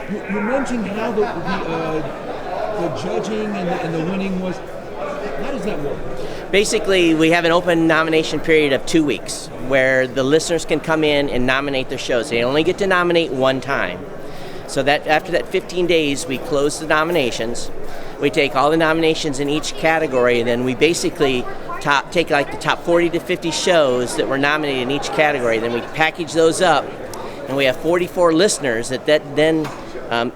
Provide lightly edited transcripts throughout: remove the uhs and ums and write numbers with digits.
You mentioned how the judging and the winning was. How does that work? Basically, we have an open nomination period of 2 weeks where the listeners can come in and nominate their shows. They only get to nominate one time. So that after that 15 days, we close the nominations. We take all the nominations in each category, and then we basically take like the top 40 to 50 shows that were nominated in each category. Then we package those up, and we have 44 listeners that then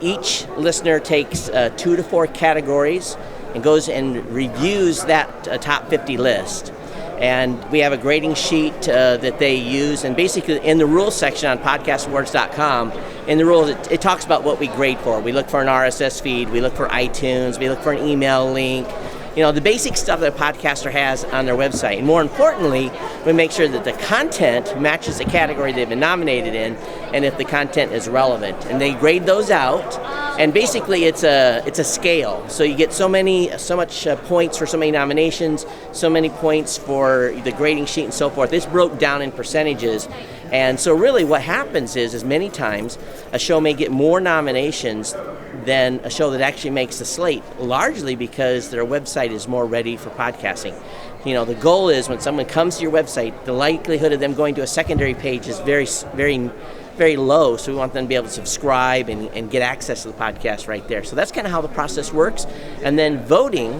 each listener takes 2 to 4 categories and goes and reviews that top 50 list. And we have a grading sheet that they use, and basically in the rules section on podcastawards.com, in the rules it talks about what we grade for. We look for an RSS feed, we look for iTunes, we look for an email link, the basic stuff that a podcaster has on their website. And more importantly, we make sure that the content matches the category they've been nominated in, and if the content is relevant. And they grade those out, and basically it's a scale. So you get so much points for so many nominations, so many points for the grading sheet and so forth. It's broke down in percentages. And so really what happens is many times a show may get more nominations than a show that actually makes the slate, largely because their website is more ready for podcasting. The goal is when someone comes to your website, the likelihood of them going to a secondary page is very, very, very low, so we want them to be able to subscribe and get access to the podcast right there. So that's kind of how the process works. And then voting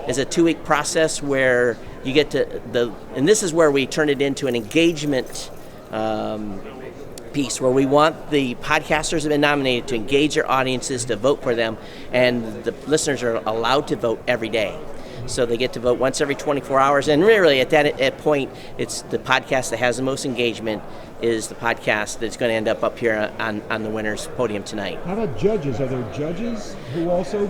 is a 2-week process where you get to and this is where we turn it into an engagement piece, where we want the podcasters who have been nominated to engage their audiences, to vote for them, and the listeners are allowed to vote every day. So they get to vote once every 24 hours, and really at that point, it's the podcast that has the most engagement is the podcast that's going to end up here on the winner's podium tonight. How about judges? Are there judges who also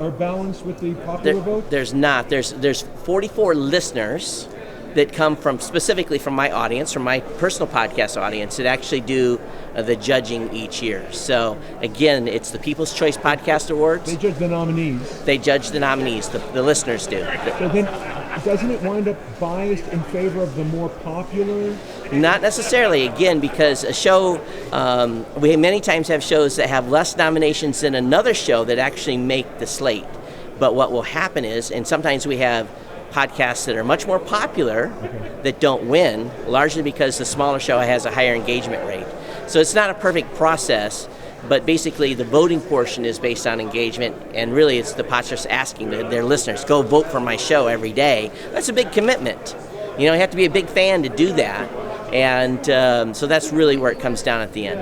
are balanced with the popular vote? There's not. There's 44 listeners that come specifically from my audience, from my personal podcast audience, that actually do the judging each year. So again, it's the People's Choice Podcast Awards. They judge the nominees. They judge the nominees. The listeners do. So then, doesn't it wind up biased in favor of the more popular? Not necessarily, again, because a show, we many times have shows that have less nominations than another show that actually make the slate. But what will happen is, and sometimes we have podcasts that are much more popular that don't win, largely because the smaller show has a higher engagement rate. So it's not a perfect process, but basically the voting portion is based on engagement, and really it's the podcasters asking their listeners, go vote for my show every day. That's a big commitment. You have to be a big fan to do that, and so that's really where it comes down at the end.